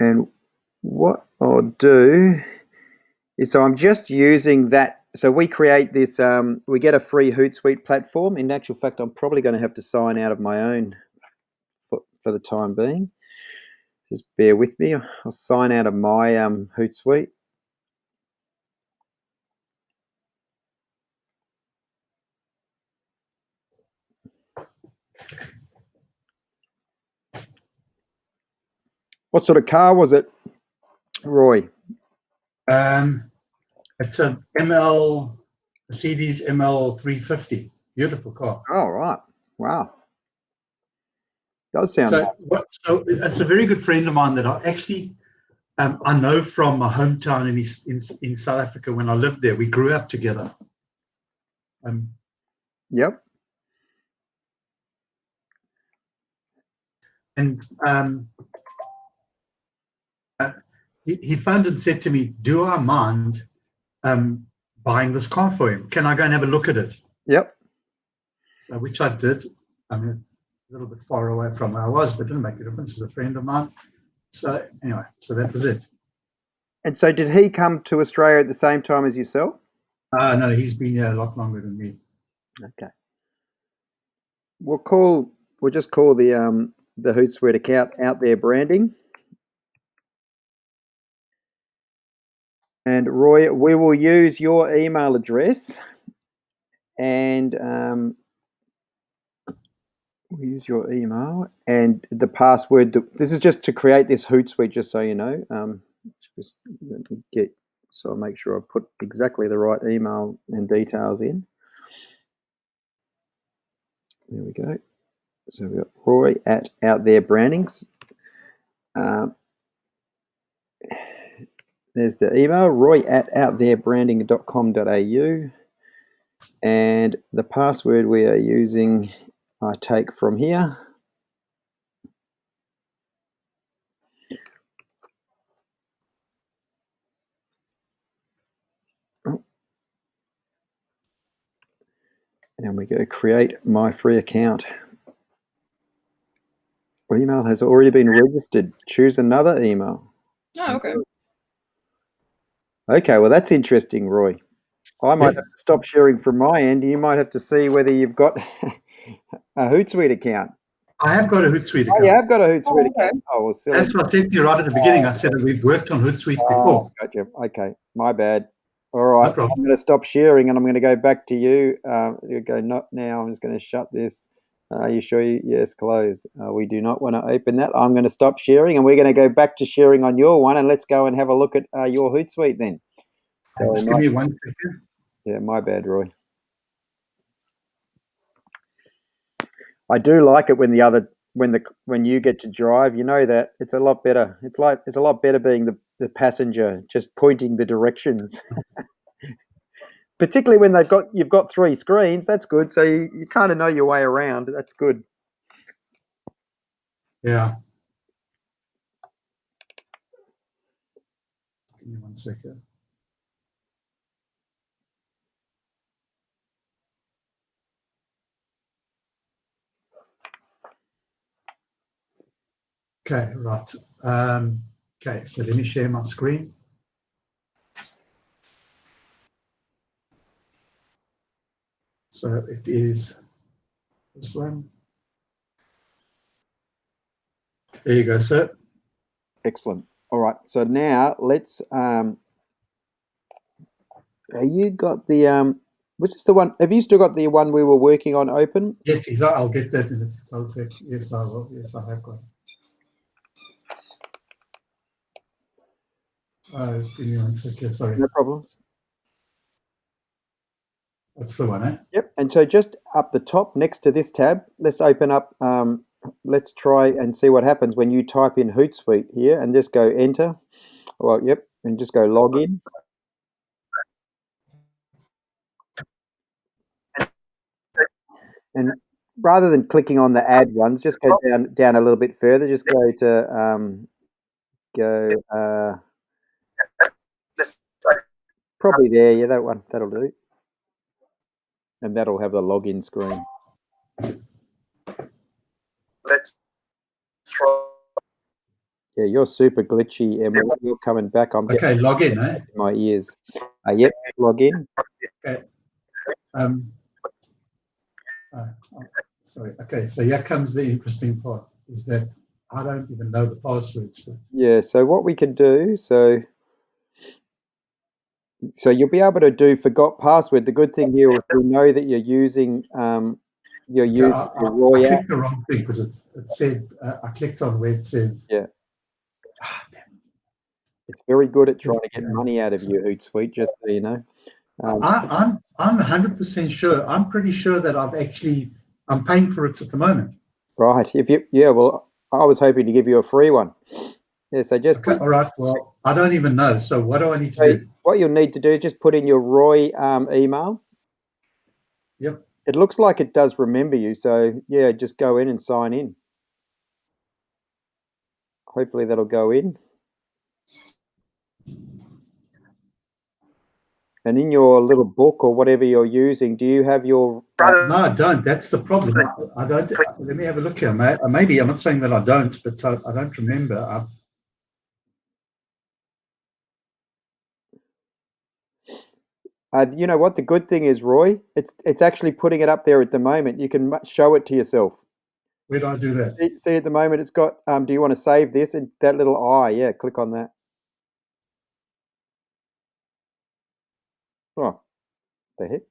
And what I'll do is, so I'm just using that. So we create this, we get a free Hootsuite platform. In actual fact, I'm probably going to have to sign out of my own for the time being. Just bear with me. I'll sign out of my Hootsuite. What sort of car was it, Roy? It's a Mercedes ML 350. Beautiful car. Oh, right. Wow. Does sound nice. So it's a very good friend of mine that I actually I know from my hometown in South Africa. When I lived there, we grew up together. Yep. And he phoned and said to me, "Do I mind buying this car for him? Can I go and have a look at it?" Yep. Which I did. I mean, it's a little bit far away from where I was, but it didn't make a difference. He's a friend of mine. So anyway, so that was it. And so did he come to Australia at the same time as yourself? No, he's been here a lot longer than me. Okay. We'll just call the Hootsuite account Out There Branding. And Roy, we will use your email address, and we'll use your email and the password. This is just to create this Hootsuite, just so you know. Just let me get, so I'll make sure I put exactly the right email and details in. There we go. So we've got Roy at Out There Brandings. There's the email, roy at outtherebranding.com.au. And the password we are using, I take from here. And we go create my free account. Email has already been registered. Choose another email. Oh, okay. Okay, well, that's interesting, Roy. I might have to stop sharing from my end. You might have to see whether you've got a Hootsuite account. I have got a Hootsuite account. Oh, you have got a Hootsuite account. Oh, well, silly. That's what I said to you right at the beginning. I said that we've worked on Hootsuite before. Gotcha. Okay, my bad. All right, No problem. I'm going to stop sharing and I'm going to go back to you. You go, not now. I'm just going to shut this. Are you sure? Yes, close. We do not want to open that. I'm going to stop sharing and we're going to go back to sharing on your one, and let's go and have a look at your Hootsuite then. So just give me 1 second. Yeah, my bad, Roy. I do like it when when you get to drive. You know that it's a lot better. It's a lot better being the passenger, just pointing the directions. Particularly when you've got 3 screens. That's good. So you kind of know your way around. That's good. Yeah. Give me 1 second. Okay, right. Okay, so let me share my screen. So it is this one. There you go, sir. Excellent. All right. So now let's. You got the was this the one? Have you still got the one we were working on open? Yes, exactly. I'll get that in a second. Yes, I will. Yes, I have got it. Give me 1 second. Sorry. No problems. That's the one, eh? Yep. And so just up the top next to this tab, let's open up. Let's try and see what happens when you type in Hootsuite here and just go enter. Well, yep, and just go log in. And rather than clicking on the add ones, just go down a little bit further. Just go to probably there. Yeah, that one. That'll do. And that'll have the login screen. Let's try. Yeah, you're super glitchy, and when you're coming back, I'm getting Okay, log in, eh? in my ears. Yep, log in. Okay. Uh, sorry. Okay, so here comes the interesting part, is that I don't even know the passwords. Yeah, so what we can do, so you'll be able to do forgot password. The good thing here is we know that you're using Okay, I Roy app. clicked the wrong thing because it said, I clicked on where it said, Yeah. It's very good at trying to get money out of you, Hootsuite, just so you know. I'm 100% sure. I'm pretty sure that I'm paying for it at the moment. Right. Well, I was hoping to give you a free one. Yeah, so just Okay, all right. Well, I don't even know. So what do I need to do? what you'll need to do is just put in your Roy email. Yep. It looks like it does remember you, so yeah, just go in and sign in. Hopefully that'll go in. And in your little book or whatever you're using, do you have your... No, I don't. That's the problem. I don't. Let me have a look here. Maybe I'm not saying that I don't, but I don't remember. You know what the good thing is, Roy? It's actually putting it up there at the moment. You can show it to yourself. Where do I do that? See at the moment it's got, do you want to save this? And that little eye, yeah, click on that. Oh, the heck?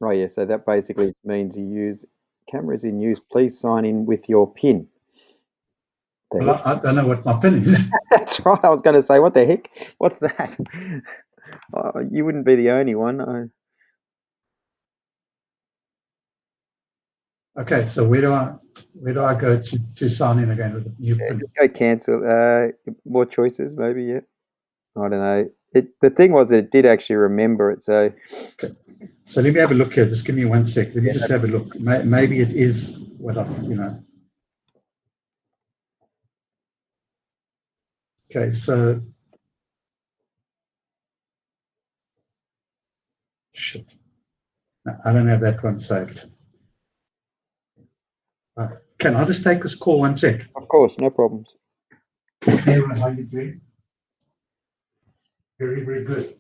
Oh yeah, so that basically means you use cameras in use. Please sign in with your PIN. Well, I don't know what my PIN is. That's right. I was going to say, what the heck? What's that? Oh, you wouldn't be the only one. Okay, so where do I go to sign in again with the new PIN? Just go cancel. More choices, maybe. Yeah. I don't know. The thing was that it did actually remember it. So. Okay. So let me have a look here. Just give me 1 sec. Let me just have a look. Maybe it is what I've. Okay, so. Shit. No, I don't have that one saved. Can I just take this call 1 sec? Of course, no problems. Sarah, how are you doing? Very, very good.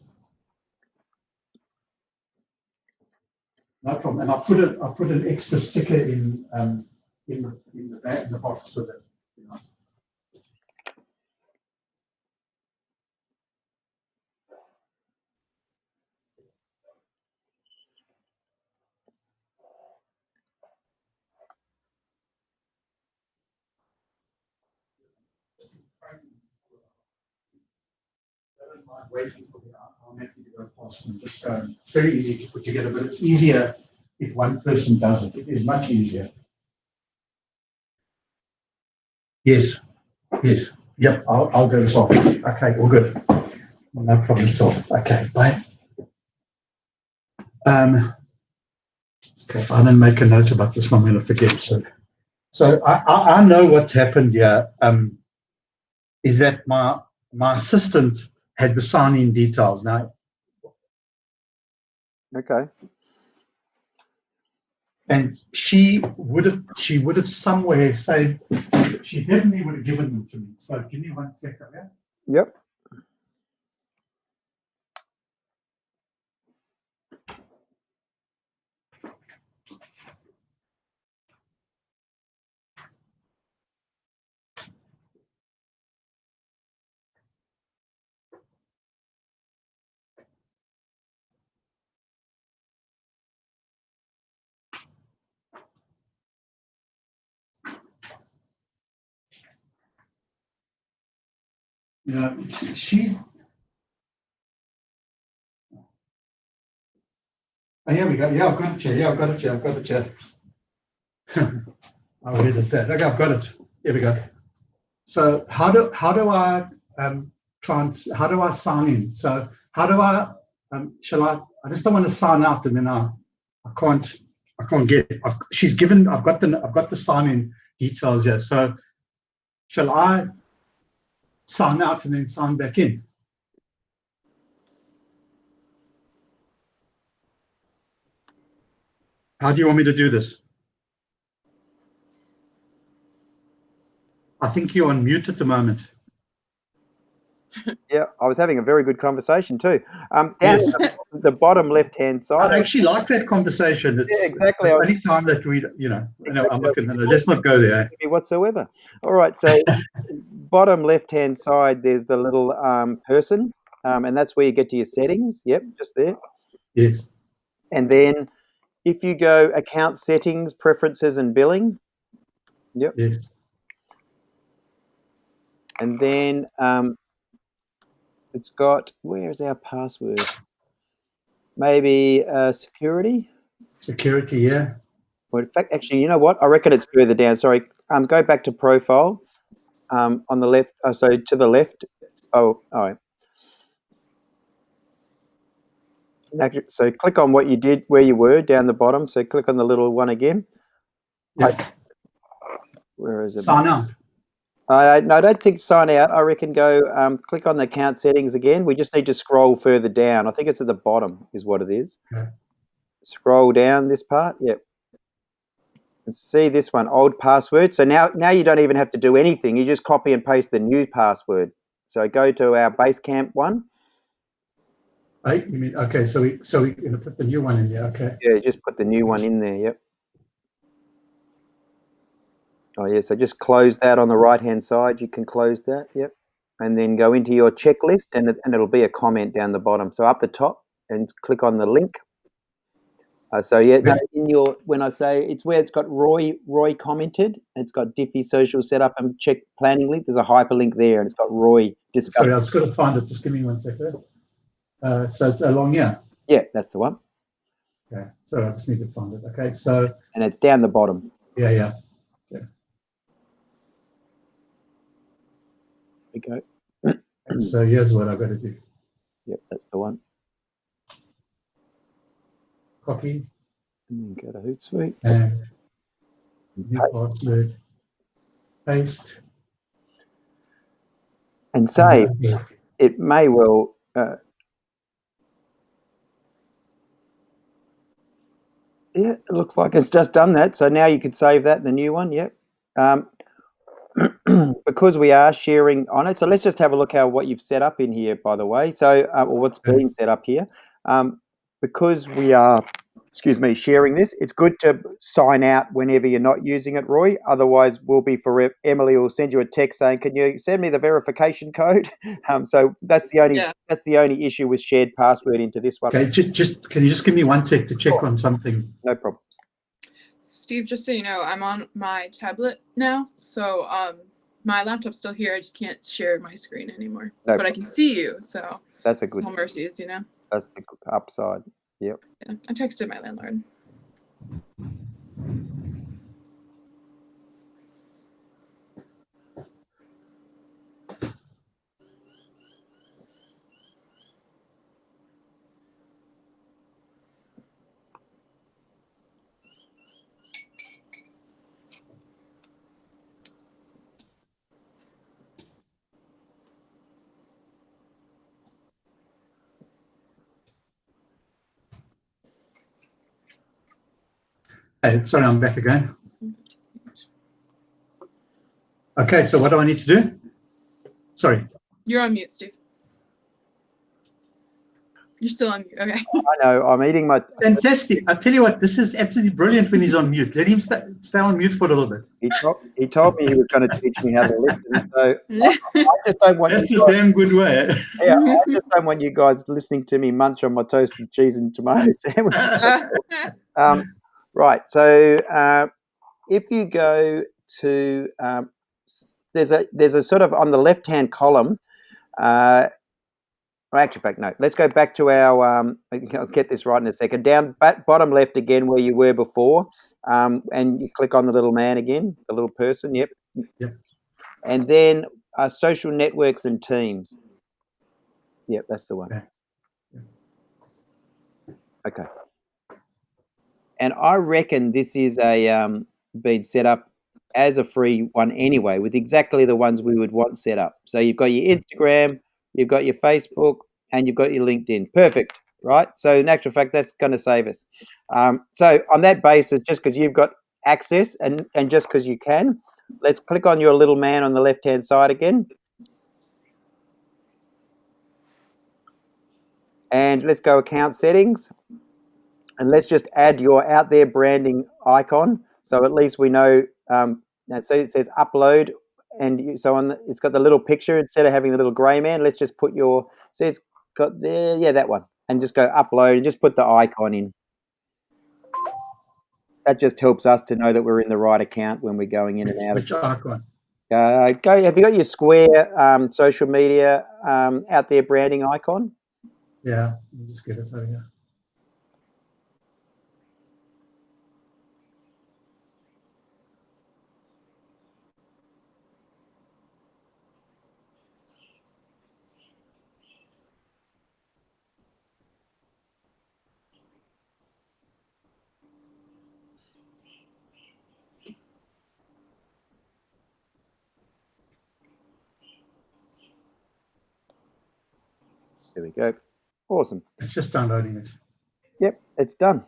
No problem. And I put an extra sticker in the box so that waiting for me. I'll make you go past and just go. It's very easy to put together, but it's easier if one person does it. It is much easier. Yes. Yes. Yep. I'll go as well. Okay. All good. No problem at all. Okay. Bye. Okay. I didn't make a note about this. I'm going to forget. So I know what's happened here. Is that my assistant had the sign-in details now. Okay. And she would have somewhere said, she definitely would have given them to me. So give me 1 second. Yeah? Yep. You know, she's. Oh, here we go. Yeah, I've got it here. Yeah, I've got it here. I've got it here. Oh, where is that? Okay, I've got it. Here we go. So how do I how do I sign in? So how do I shall I just don't want to sign out and then I can't get it. I've got the sign in details here. So shall I sign out and then sign back in? How do you want me to do this? I think you're on mute at the moment. Yeah, I was having a very good conversation too. Down Yes. at the bottom left-hand side. I actually like that conversation. Yeah, exactly. It's the only time that we, I'm not going to, let's not go there. Whatsoever. All right, so bottom left-hand side, there's the little person, and that's where you get to your settings. Yep, just there. Yes. And then if you go account settings, preferences, and billing. Yep. Yes. And then it's got, where's our password? Maybe security. Security, yeah. Well, in fact, actually, you know what? I reckon it's further down. Sorry. Go back to profile on the left. Oh, so to the left. Oh, all right. So click on what you did, where you were, down the bottom. So click on the little one again. Yep. Where is it? Sign out. No, I don't think sign out. I reckon go click on the account settings again. We just need to scroll further down. I think it's at the bottom is what it is. Okay. Scroll down this part. Yep. And see this one, old password. So now you don't even have to do anything. You just copy and paste the new password. So go to our Basecamp one. Right? You mean, okay, so we're going to put the new one in there, okay. Yeah, just put the new one in there, yep. Oh yeah, so just close that on the right-hand side. You can close that, yep. And then go into your checklist and it'll be a comment down the bottom. So up the top and click on the link. So yeah, no, when I say it's where it's got Roy commented, it's got Diffie social setup and check planning link. There's a hyperlink there, and it's got Roy discussed. Sorry, I was going to find it. Just give me 1 second. So it's along here. Yeah, that's the one. Okay, so I just need to find it. Okay, so and it's down the bottom. Yeah. Yeah. There we go. So here's what I've got to do. Yep, that's the one. Copy. And then go to Hootsuite. And new password. Paste. And save. It may well. Yeah, it looks like it's just done that. So now you could save that, the new one. Yep. Because we are sharing on it. So let's just have a look at what you've set up in here, by the way. So, or what's being set up here. Because we are, sharing this, it's good to sign out whenever you're not using it, Roy. Otherwise, we'll be forever. Emily will send you a text saying, "Can you send me the verification code?" So that's the only issue with shared password into this one. Okay, just can you just give me 1 sec to check on something? No problems. Steve, just so you know, I'm on my tablet now, so my laptop's still here. I just can't share my screen anymore, but I can see you. So that's a good. Small mercies, you know. That's the upside. Yep. Yeah, I texted my landlord. Hey, sorry, I'm back again. Okay, so what do I need to do? Sorry. You're on mute, Steve. You're still on mute. Okay. I know. I'm eating my. Fantastic. I tell you what, this is absolutely brilliant when he's on mute. Let him stay on mute for a little bit. He told me he was going to teach me how to listen. So I just don't want. That's a damn good way. Yeah, I just don't want you guys listening to me munch on my toasted cheese and tomato sandwich. Right. So if you go to there's a sort of on the left-hand column. Actually, back no. Let's go back to our. I'll get this right in a second. Down bottom left again, where you were before, and you click on the little man again, the little person. Yep. Yep. And then social networks and teams. Yep, that's the one. Okay. And I reckon this is been set up as a free one anyway, with exactly the ones we would want set up. So you've got your Instagram. You've got your Facebook and you've got your LinkedIn. Perfect, right? So in actual fact, that's going to save us. So on that basis, just because you've got access and just because you can, let's click on your little man on the left-hand side again. And let's go account settings. And let's just add your out there branding icon. So at least we know, so it says upload, and so on. It's got the little picture instead of having the little gray man. Let's just put your, so it's got there, yeah, that one, and just go upload and just put the icon in. That just helps us to know that we're in the right account when we're going in and out. Which icon? Have you got your Square social media out there branding icon? Yeah, let me just get it over here. There we go. Awesome. It's just downloading it. Yep, it's done.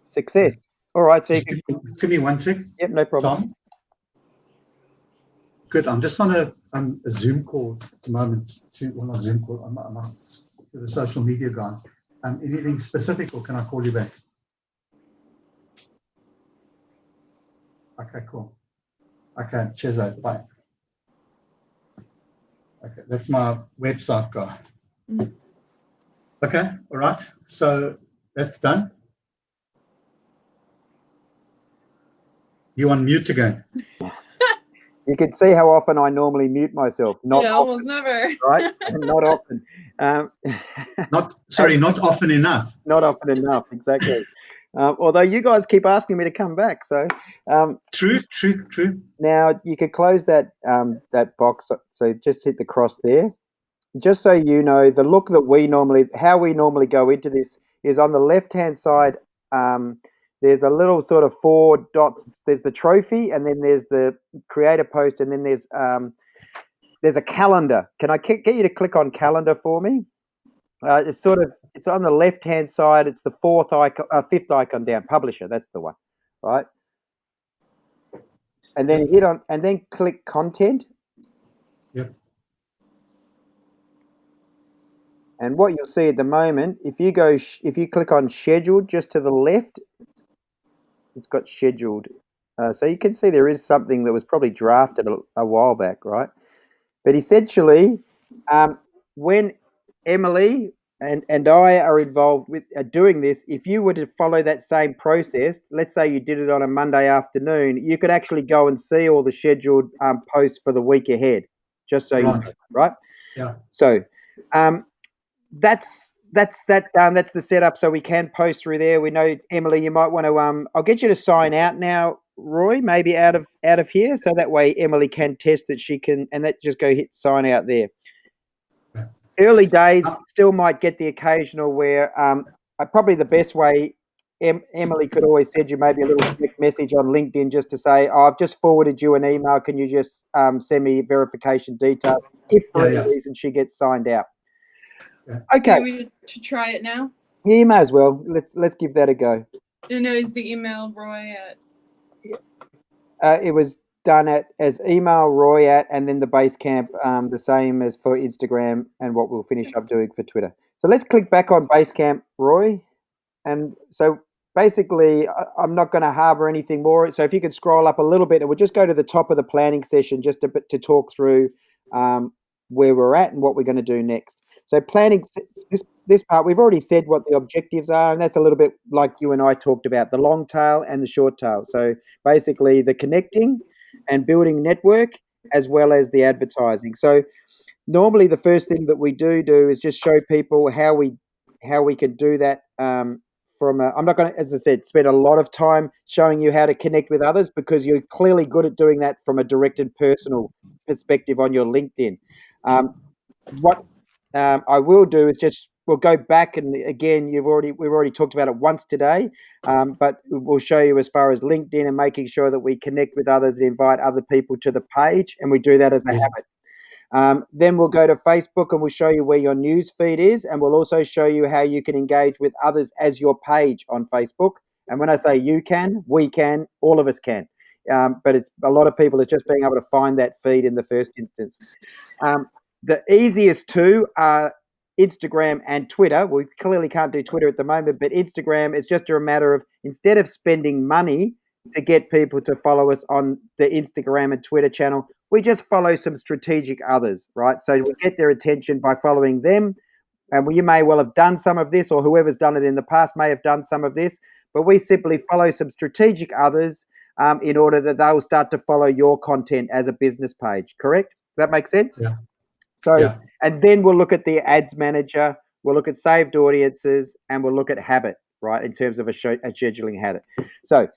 Success. All right, so you Just can, give me 1 sec. yep, no problem. Tom? Good. I'm just on a Zoom call at the moment. Well, not Zoom call. I must to the social media guys. Anything specific, or can I call you back? Okay, cool. Okay, cheers out. Bye. Okay, that's my website guy. Mm. Okay, all right. So that's done. You on mute again? You can see how often I normally mute myself. Not yeah, often, almost never. right? Not often. Not often enough. Not often enough, exactly. Although you guys keep asking me to come back, so True. now you could close that that box. So just hit the cross there. Just so you know, the look that how we normally go into this is on the left-hand side. There's a little sort of 4 dots. There's the trophy, and then there's the create a post, and then there's a calendar. Can I get you to click on calendar for me? It's on the left-hand side. It's the fifth icon down. Publisher, that's the one, right? And then click content. Yep. And what you'll see at the moment, if you click on scheduled just to the left, it's got scheduled. So you can see there is something that was probably drafted a while back, right? But essentially, when Emily and I are involved with doing this, if you were to follow that same process, let's say you did it on a Monday afternoon, you could actually go and see all the scheduled posts for the week ahead, just so you know, right? Yeah. So that's that done. That's the setup, so we can post through there. We know, Emily, you might want to. I'll get you to sign out now, Roy, maybe out of here, so that way Emily can test that she can, and that just go hit sign out there. Early days, still might get the occasional where probably the best way, Emily could always send you maybe a little quick message on LinkedIn just to say, I've just forwarded you an email. Can you just send me verification details? If for any reason she gets signed out. Yeah. Okay. Do we to try it now? Yeah, you may as well. Let's give that a go. Is the email Roy at? It was done as email Roy at, and then the Basecamp, the same as for Instagram, and what we'll finish up doing for Twitter. So let's click back on Basecamp, Roy. And so basically, I'm not going to harbor anything more. So if you could scroll up a little bit, and we'll just go to the top of the planning session just to talk through where we're at and what we're going to do next. So planning, this part, we've already said what the objectives are, and that's a little bit like you and I talked about, the long tail and the short tail. So basically the connecting and building network as well as the advertising. So normally the first thing that we do is just show people how we can do that I'm not going to, as I said, spend a lot of time showing you how to connect with others, because you're clearly good at doing that from a direct and personal perspective on your LinkedIn. What I will do is we'll go back, and again, we've already talked about it once today, but we'll show you as far as LinkedIn and making sure that we connect with others and invite other people to the page, and we do that as a habit. Then we'll go to Facebook, and we'll show you where your news feed is, and we'll also show you how you can engage with others as your page on Facebook. And when I say you can, we can, all of us can. but it's a lot of people are just being able to find that feed in the first instance. The easiest two are Instagram and Twitter. We clearly can't do Twitter at the moment, but Instagram is just a matter of, instead of spending money to get people to follow us on the Instagram and Twitter channel, we just follow some strategic others, right? So we get their attention by following them. And you may well have done some of this, or whoever's done it in the past may have done some of this, but we simply follow some strategic others in order that they will start to follow your content as a business page. Correct? Does that make sense? Yeah. So, Yeah. and then we'll look at the ads manager, we'll look at saved audiences, and we'll look at habit, right, in terms of a scheduling habit. So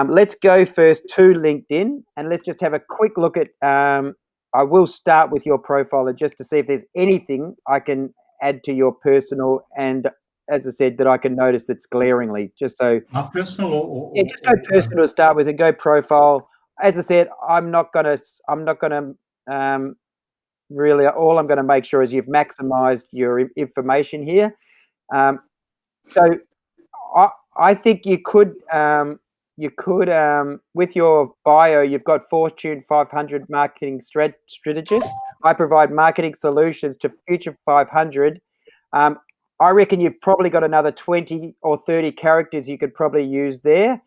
let's go first to LinkedIn, and let's just have a quick look at, I will start with your profile just to see if there's anything I can add to your personal, and as I said, that I can notice that's glaringly, just so. Our personal Yeah, just go personal to start with and go profile. As I said, I'm not gonna really, all I'm going to make sure is you've maximized your information here. So I think you could with your bio, you've got Fortune 500 marketing strategist. I provide marketing solutions to Future 500. I reckon you've probably got another 20 or 30 characters you could probably use there.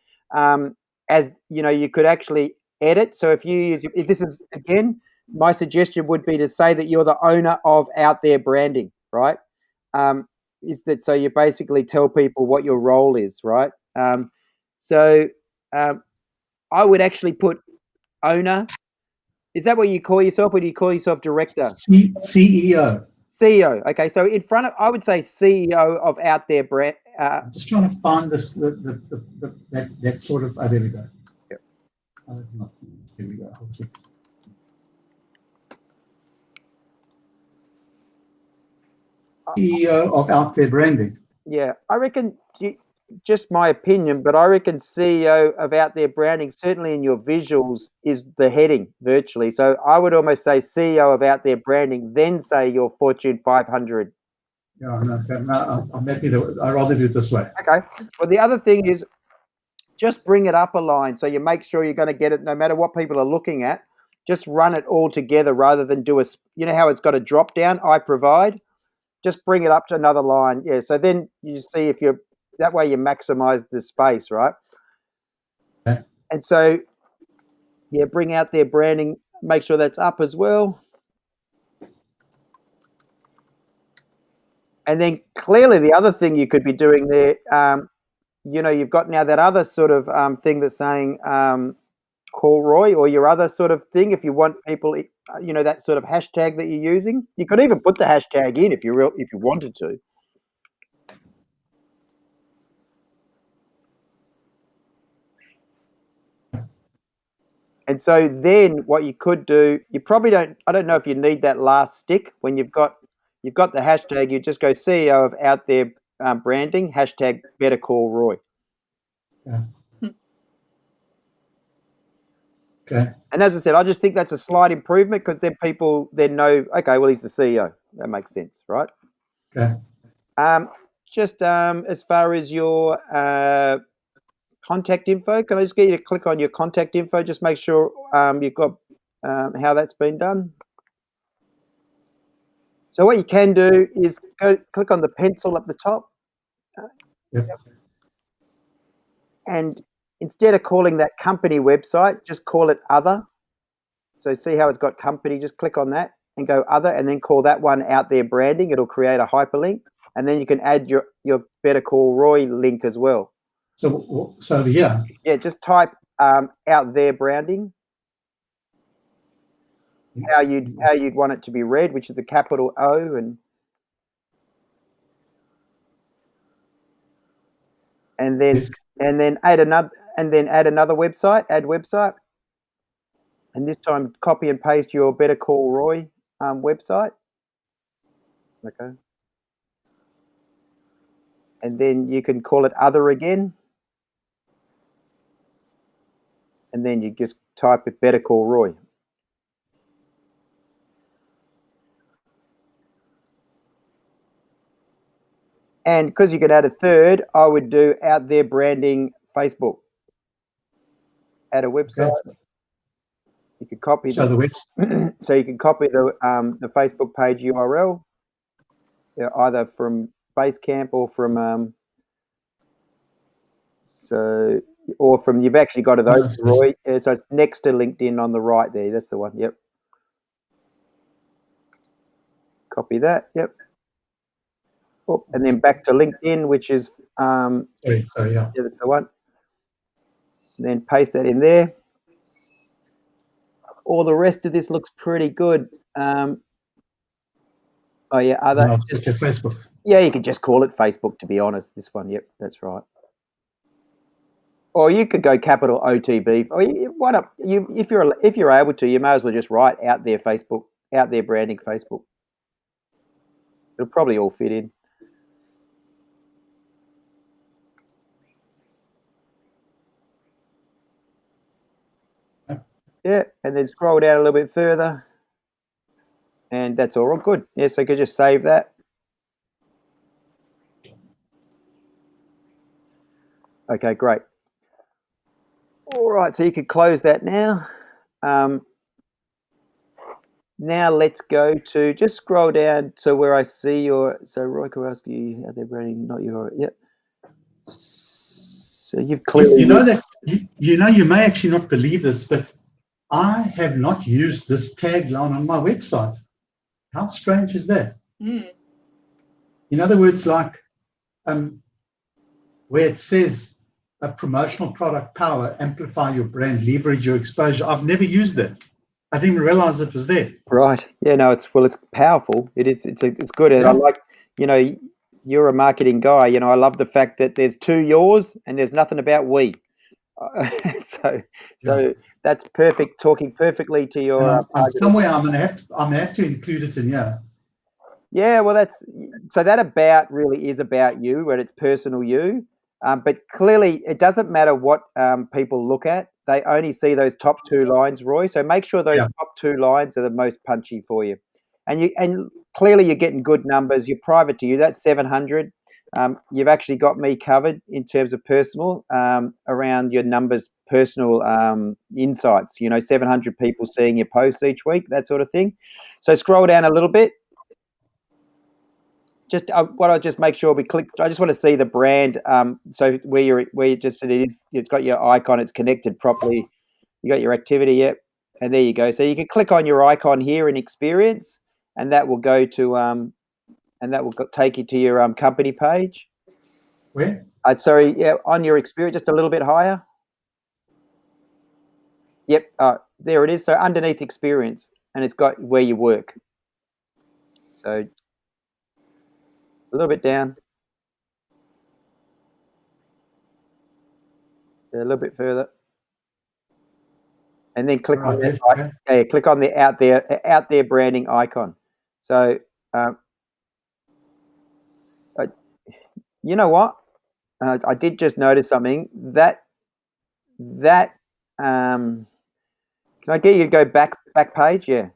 As you know, you could actually edit. So if this is, again, my suggestion would be to say that you're the owner of Out There Branding, right? Is that so? You basically tell people what your role is, right? So I would actually put owner. Is that what you call yourself, or do you call yourself director? CEO. CEO. Okay, so in front of, I would say CEO of Out There Brand. I'm just trying to find this that sort of. Oh, there we go. Yep. Here we go. CEO of Out There Branding. Yeah, I reckon, just my opinion, but I reckon CEO of Out There Branding, certainly in your visuals, is the heading virtually. So I would almost say CEO of Out There Branding, then say your Fortune 500. Yeah, no, I'm happy to. I'd rather do it this way. Okay. Well, the other thing is just bring it up a line, so you make sure you're going to get it no matter what people are looking at. Just run it all together rather than do you know how it's got a drop down, I provide? Just bring it up to another line. Yeah, so then you see if you're, that way you maximize the space, right? Okay. And so, yeah, bring Out There Branding, make sure that's up as well. And then clearly the other thing you could be doing there, you know, you've got now that other sort of thing that's saying call Roy, or your other sort of thing. If you want people, you know, that sort of hashtag that you're using, you could even put the hashtag in if you wanted to. And so then what you could do, you probably don't, I don't know if you need that last stick when you've got the hashtag. You just go CEO of Out There Branding, hashtag Better Call Roy. Yeah. Okay. And as I said, I just think that's a slight improvement, because then people then know, okay, well, he's the CEO. That makes sense, right? Okay. Just as far as your contact info, can I just get you to click on your contact info? Just make sure you've got how that's been done. So what you can do is click on the pencil at the top. Yep. And instead of calling that company website, just call it other. So see how it's got company, just click on that and go other, and then call that one Out There Branding. It'll create a hyperlink, and then you can add your Better Call Roy link as well. So yeah. Yeah, just type Out There Branding, how you'd want it to be read, which is a capital O, and then Yes. add another website, add website, and this time copy and paste your Better Call Roy website. Okay. And then you can call it other again. And then you just type it Better Call Roy. And because you could add a third, I would do Out There Branding Facebook. add a website. Okay. You could copy So the website. so you can copy the Facebook page URL, either from Basecamp or from you've actually got those, Roy. So it's next to LinkedIn on the right there. That's the one. Yep. Copy that. Yep. Oh, and then back to LinkedIn, which is Sorry, yeah. Yeah, that's the one. And then paste that in there. All the rest of this looks pretty good. Oh yeah, Just Facebook. Yeah, you could just call it Facebook, to be honest. This one, yep, that's right. Or you could go capital OTB. Or why not? If you're able to, you may as well just write out there Facebook, out there branding Facebook. It'll probably all fit in. Yeah, and then scroll down a little bit further, and that's all good. Yeah, so you could just save that. Okay, great. All right, so you could close that now. Now let's go to, just scroll down to where I see so Roy Kowalski, out there branding, not your, yep. So you've clearly... You may actually not believe this, but I have not used this tagline on my website. How strange is that? In other words, like where it says a promotional product power, amplify your brand, leverage your exposure. I've never used that. I didn't even realize it was there. Right. Yeah, no, it's powerful. It is, it's good. And I like, you're a marketing guy, I love the fact that there's two yours and there's nothing about we. So that's perfect, talking perfectly to your... somewhere I'm gonna have to include it in here. Yeah, well, that about really is about you, and it's personal you. But clearly, it doesn't matter what people look at. They only see those top two lines, Roy. So make sure those top two lines are the most punchy for you. And clearly, you're getting good numbers. You're private to you. That's 700. You've actually got me covered in terms of personal around your numbers, personal insights. 700 people seeing your posts each week, that sort of thing. So scroll down a little bit. Just what I'll just make sure we click. I just want to see the brand. So where you just it's got your icon. It's connected properly. You got your activity, yep, and there you go. So you can click on your icon here in Experience, and that will go to take you to your company page. Where? Sorry, yeah, on your Experience, just a little bit higher. Yep, there it is. So underneath Experience, and it's got where you work. So a little bit down. A little bit further. And then click on that. Click on the out there branding icon. So, you know what? I did just notice something. Can I get you to go back page? Yeah.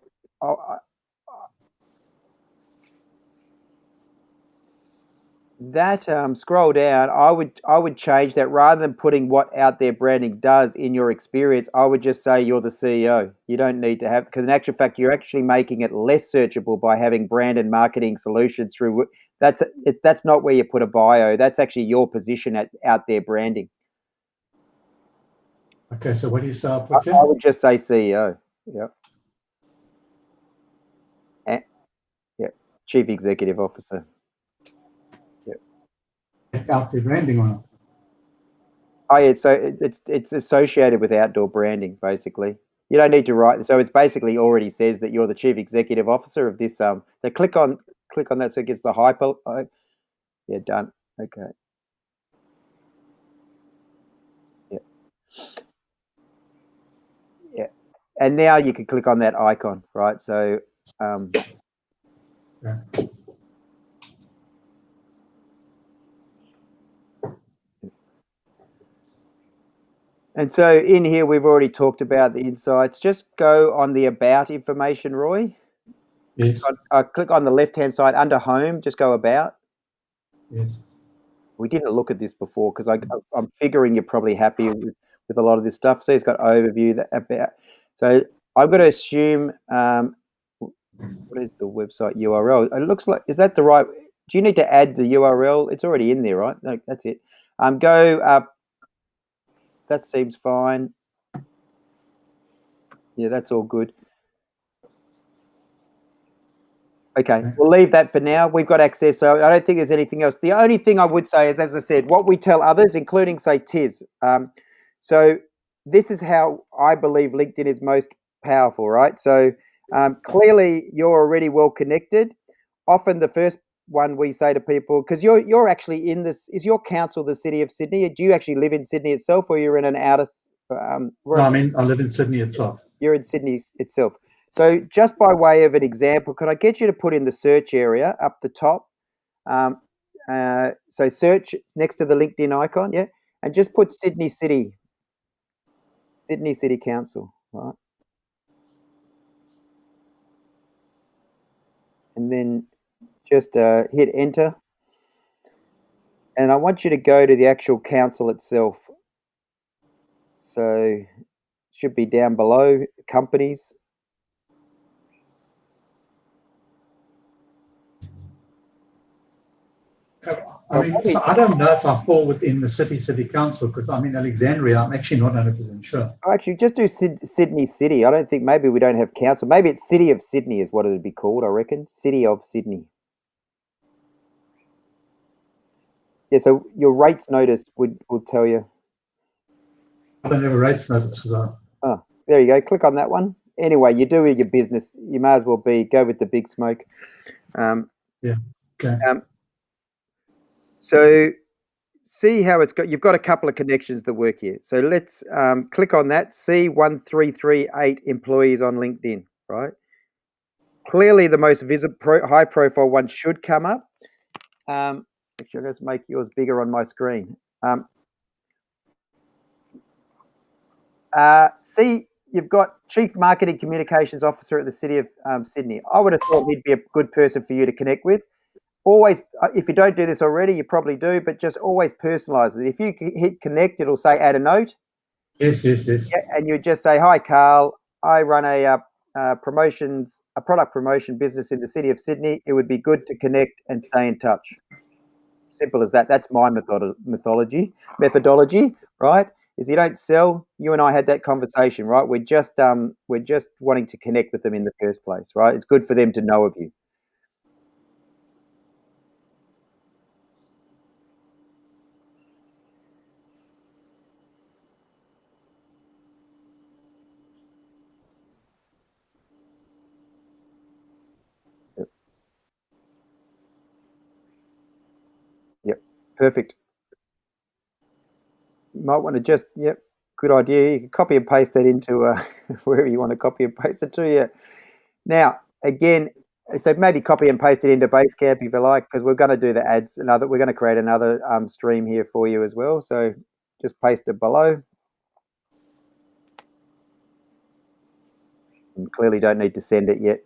That scroll down, I would change that. Rather than putting what out there branding does in your Experience, I would just say you're the CEO. You don't need to have, because in actual fact, you're actually making it less searchable by having brand and marketing solutions through. That's not where you put a bio. That's actually your position at out there branding. Okay, so what do you say? I would just say CEO. Yeah. Yeah. Chief Executive Officer. Out there branding on it. Oh yeah, so it's associated with outdoor branding, basically. You don't need to write. So it's basically already says that you're the Chief Executive Officer of this. So click on that, so it gets the hyper. Yeah, done. Okay. Yeah. Yeah, and now you can click on that icon, right? So. Yeah. And so in here, we've already talked about the insights. Just go on the about information, Roy. Yes. Click on the left-hand side under home, just go about. Yes. We didn't look at this before because I'm figuring you're probably happy with a lot of this stuff. See, it's got overview that about. So I'm going to assume. What is the website URL? It looks like, is that the right? Do you need to add the URL? It's already in there, right? No, that's it. Go up. That seems fine. Yeah, that's all good. Okay, we'll leave that for now. We've got access, so I don't think there's anything else. The only thing I would say is, as I said, what we tell others, including, say, Tiz. So this is how I believe LinkedIn is most powerful, right? So clearly you're already well connected. Often the first one we say to people, because you're actually in this, is your council the City of Sydney? Do you actually live in Sydney itself, or you're in an outer? No, I live in Sydney itself. You're in Sydney itself. So just by way of an example, could I get you to put in the search area up the top? So search next to the LinkedIn icon, yeah, and just put Sydney City Council, right? And then just hit enter. And I want you to go to the actual council itself. So it should be down below, companies. So I don't know if I fall within the city council, because I'm in Alexandria. I'm actually not 100% sure. Oh, actually, just do Sydney City. I don't think, maybe we don't have council. Maybe it's City of Sydney is what it would be called, I reckon. City of Sydney. Yeah, so your rates notice would tell you. I don't have a rates notice. Oh, there you go. Click on that one. Anyway, you do your business. You may as well go with the big smoke. Yeah. Okay. So see how it's got. You've got a couple of connections that work here. So let's click on that. See 1338 employees on LinkedIn. Right. Clearly, the most high-profile one should come up. Actually, I'll just make yours bigger on my screen. See, you've got Chief Marketing Communications Officer at the City of Sydney. I would have thought he'd be a good person for you to connect with. Always, if you don't do this already, you probably do, but just always personalize it. If you hit connect, it'll say add a note. Yes. Yeah, and you just say, hi, Carl. I run a product promotion business in the City of Sydney. It would be good to connect and stay in touch. Simple as that. That's my methodology, right? Is you don't sell. You and I had that conversation, right? We're just wanting to connect with them in the first place, right? It's good for them to know of you. Yep, perfect. You might want to just, yep, good idea. You can copy and paste that into wherever you want to copy and paste it to. Yeah. Now, again, so maybe copy and paste it into Basecamp if you like, because we're going to do the ads. We're going to create another stream here for you as well. So just paste it below. And clearly don't need to send it yet.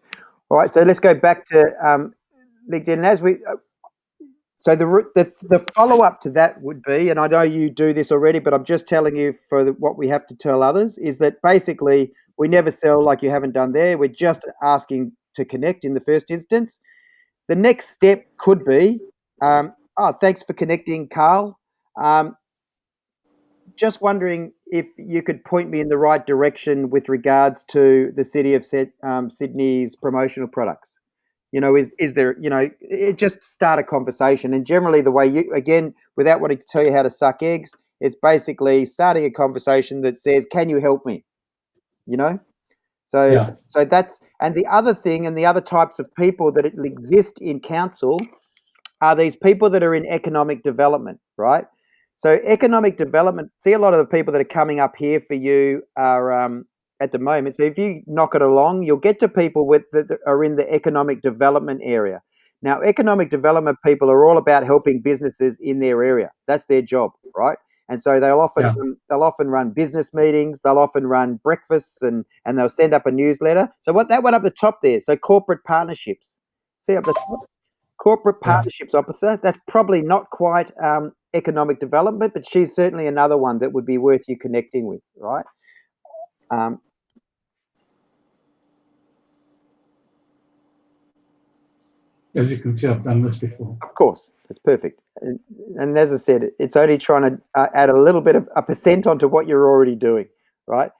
All right, so let's go back to LinkedIn. And as we, so the follow up to that would be, and I know you do this already, but I'm just telling you for what we have to tell others is that basically we never sell like you haven't done there. We're just asking to connect in the first instance. The next step could be, thanks for connecting, Carl. Just wondering if you could point me in the right direction with regards to the City of Sydney's promotional products. Is there, it just start a conversation. And generally the way you, again, without wanting to tell you how to suck eggs, it's basically starting a conversation that says, can you help me? So that's, and the other thing, and the other types of people that exist in council are these people that are in economic development, right? So economic development, see, a lot of the people that are coming up here for you are at the moment. So if you knock it along, you'll get to people that are in the economic development area. Now, economic development people are all about helping businesses in their area. That's their job, right? And so they'll often run business meetings, they'll often run breakfasts, and they'll send up a newsletter. So what that one up the top there, so corporate partnerships. See up the top? Corporate partnerships officer. That's probably not quite economic development, but she's certainly another one that would be worth you connecting with, right? As you can see, I've done this before. Of course, it's perfect. And as I said, it's only trying to add a little bit of a percent onto what you're already doing, right?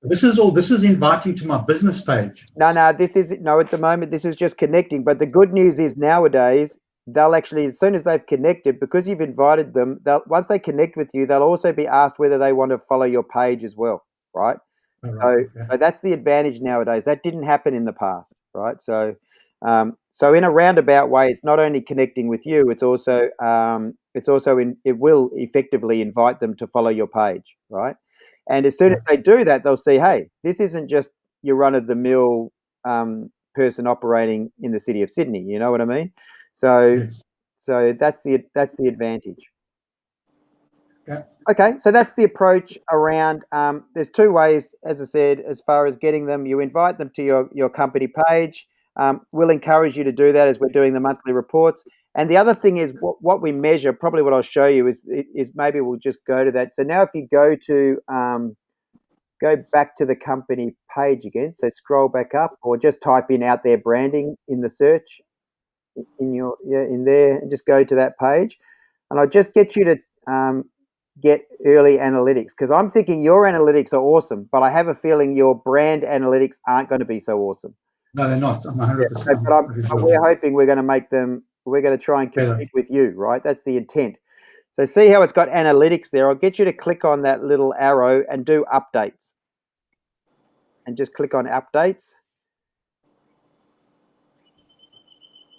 This is inviting to my business page. No, at the moment, this is just connecting. But the good news is nowadays, they'll actually, as soon as they've connected, because you've invited them, once they connect with you, they'll also be asked whether they want to follow your page as well, right? Right, So that's the advantage nowadays. That didn't happen in the past, right? So in a roundabout way, it's not only connecting with you, it will effectively invite them to follow your page, right? And as soon as they do that, they'll see, hey, this isn't just your run-of-the-mill person operating in the city of Sydney. You know what I mean? So yes. So that's the advantage. Yeah. Okay, so that's the approach around. There's two ways, as I said, as far as getting them. You invite them to your company page. We'll encourage you to do that as we're doing the monthly reports. And the other thing is what we measure. Probably what I'll show you is maybe we'll just go to that. So now if you go back to the company page again, so scroll back up, or just type in Out There Branding in the search in there, and just go to that page, and I'll just get you to get early analytics, because I'm thinking your analytics are awesome, but I have a feeling your brand analytics aren't going to be so awesome. No, they're not. I'm 100%. But we're hoping we're going to make them. We're going to try and compete with you, right? That's the intent. So see how it's got analytics there. I'll get you to click on that little arrow and do updates, and just click on updates.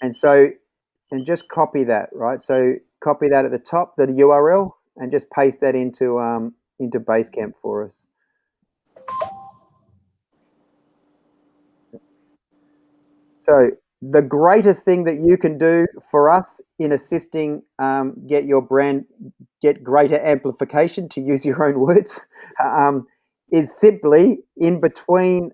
And just copy that, right? So copy that at the top, the URL, and just paste that into Basecamp for us. So the greatest thing that you can do for us in assisting get greater amplification, to use your own words, is simply in between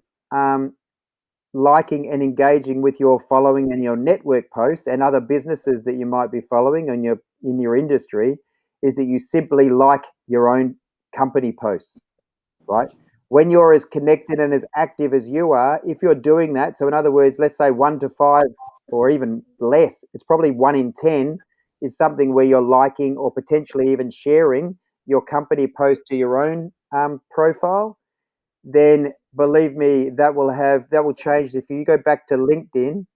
liking and engaging with your following and your network posts and other businesses that you might be following in your industry, is that you simply like your own company posts, right? When you're as connected and as active as you are, if you're doing that, so in other words, let's say 1 to 5 or even less, it's probably 1 in 10 is something where you're liking or potentially even sharing your company post to your own profile, then believe me, that will change. If you go back to LinkedIn,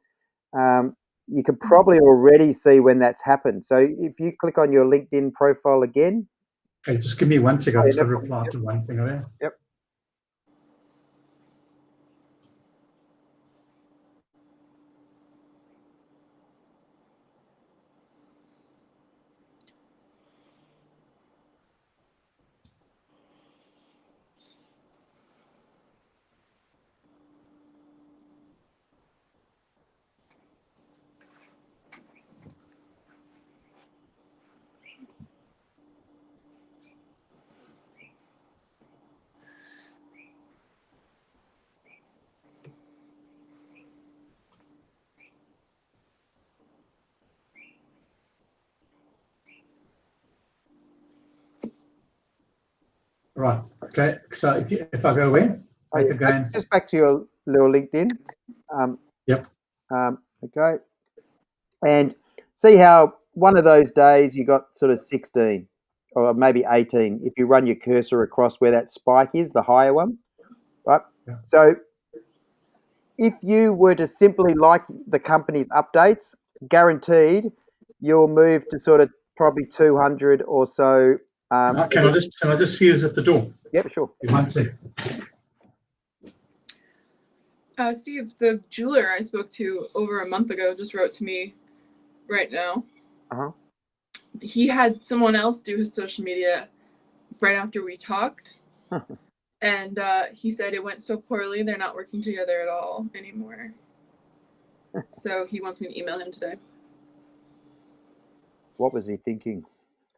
you can probably already see when that's happened. So if you click on your LinkedIn profile again. Okay, just give me 1 second. I'll just reply to one thing there. Yep. Right. Okay. So if I go in, again, just back to your little LinkedIn. Yep. Okay. And see how one of those days you got sort of 16 or maybe 18 if you run your cursor across where that spike is, the higher one, right? Yeah. So if you were to simply like the company's updates, guaranteed you'll move to sort of probably 200 or so. Can I just see who's at the door? Yep, sure. One second. Steve, the jeweler I spoke to over a month ago just wrote to me right now. Uh-huh. He had someone else do his social media right after we talked. And he said it went so poorly, they're not working together at all anymore. So he wants me to email him today. What was he thinking?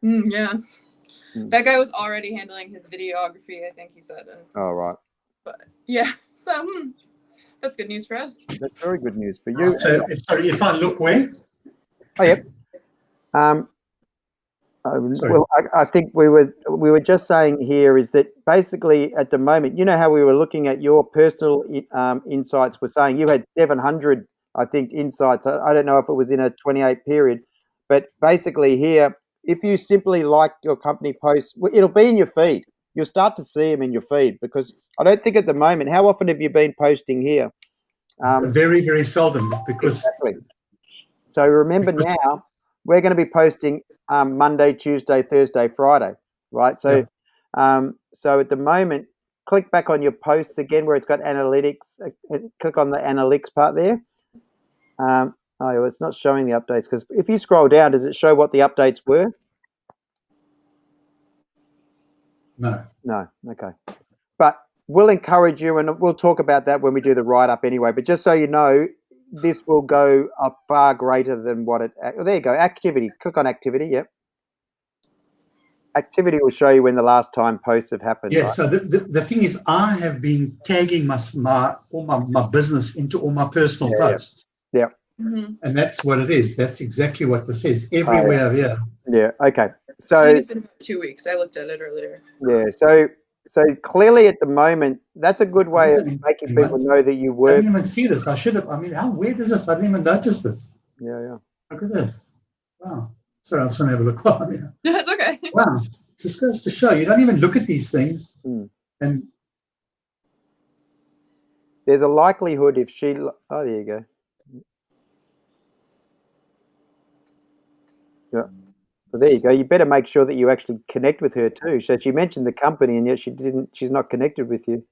Yeah. That guy was already handling his videography, I think he said. Oh, right. But yeah, so that's good news for us. That's very good news for you. So, sorry, if I look where? Oh, yep. Sorry. Well, I think we were just saying here is that basically at the moment, you know how we were looking at your personal insights. We're saying you had 700, I think, insights. I don't know if it was in a 28 period, but basically here, if you simply like your company posts, it'll be in your feed. You'll start to see them in your feed because I don't think at the moment. How often have you been posting here? Very, very seldom because Exactly. So remember now, we're going to be posting Monday, Tuesday, Thursday, Friday, right? So, so at the moment, click back on your posts again where it's got analytics. Click on the analytics part there. Oh, it's not showing the updates because if you scroll down, does it show what the updates were? no. No. Okay. But we'll encourage you, and we'll talk about that when we do the write-up anyway. But just so you know, this will go up far greater than what it. Oh, there you go. Activity. Click on activity. Yep. Activity will show you when the last time posts have happened. Yes. Right? So the thing is, I have been tagging all my business into all my personal posts. Yeah. Mm-hmm. And that's what it is. That's exactly what this is. Everywhere here. Yeah. Okay. I So think it's been about 2 weeks. I looked at it earlier. yeah. So clearly at the moment, that's a good way of making people know that you I work. didn't even see this. I should have. I mean, how weird is this? I didn't even notice this. Yeah. Look at this. Wow. Sorry, I was trying to have a look. Wow. That's okay. Wow. Just goes to show you don't even look at these things. And There's a likelihood if she. Oh, there you go. Yeah. So there you go. You better make sure that you actually connect with her too. So she mentioned the company, and yet she didn't. She's not connected with you.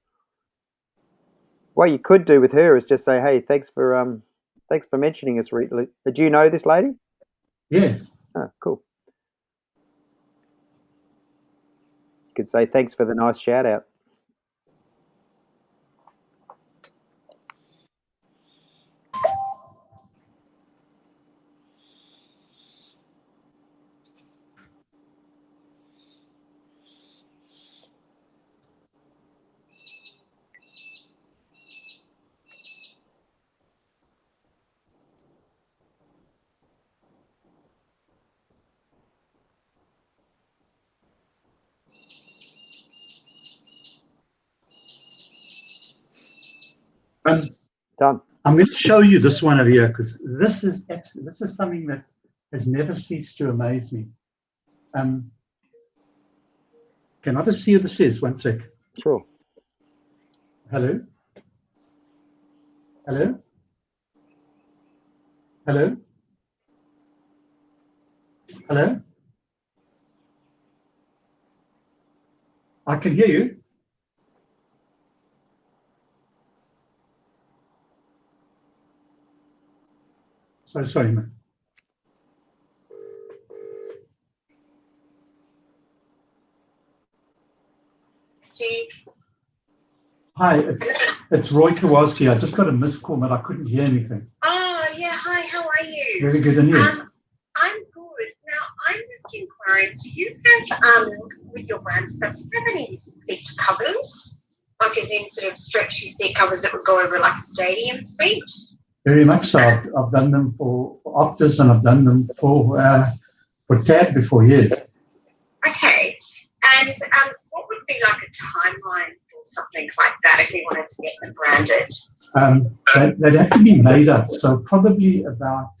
What you could do with her is just say, "Hey, thanks for mentioning us. Do you know this lady?" yes. Oh, cool. You could say thanks for the nice shout out. Done. I'm going to show you this one over here because this is something that has never ceased to amaze me. Can I just see who this is? 1 sec. Sure. Hello? Hello? Hello? Hello? I can hear you. Sorry, man. Steve. Hi, it's Roy Kowalski. I just got a missed call, but I couldn't hear anything. Oh, yeah. Hi, how are you? Very good, and you? I'm good. Now, I'm just inquiring, do you have, with your brand stuff, do you have any seat covers? Like as in sort of stretchy seat covers that would go over like a stadium seat? Very much so. I've done them for Optus and I've done them for TAB before, yes. Okay. And what would be like a timeline for something like that if we wanted to get them branded? They'd have to be made up. So probably about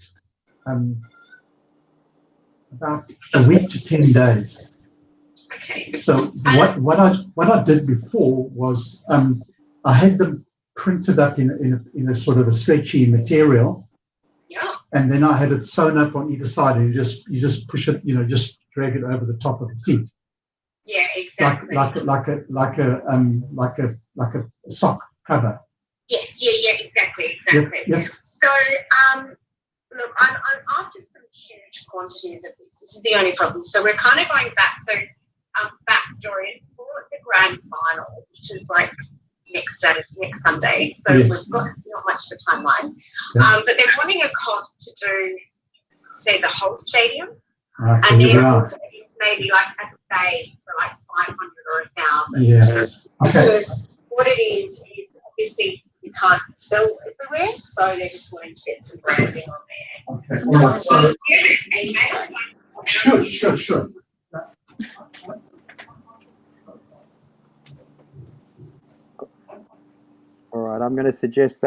a week to 10 days. Okay. So what I did before was I had them printed up in a sort of a stretchy material. Yeah. And then I had it sewn up on either side, and you just push it, just drag it over the top of the seat. Yeah, exactly. Like a sock cover. Yes, yeah, exactly. Yep. So, look, I'm after some huge quantities of this. This is the only problem. So we're kind of going back. So, backstory is for the grand final, which is like next Sunday. So yes. We've got not much of a timeline. Yep. But they're wanting a cost to do, say, the whole stadium. Right, and then also maybe like a phase for like 500 or 1,000. Yeah. Okay. Because what it is obviously you can't sell everywhere, so they're just wanting to get some branding on there. Okay. All right. So, Sure. All right, I'm going to suggest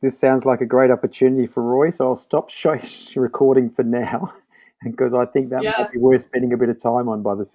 this sounds like a great opportunity for Roy, so I'll stop recording for now because I think that Yeah. might be worth spending a bit of time on by the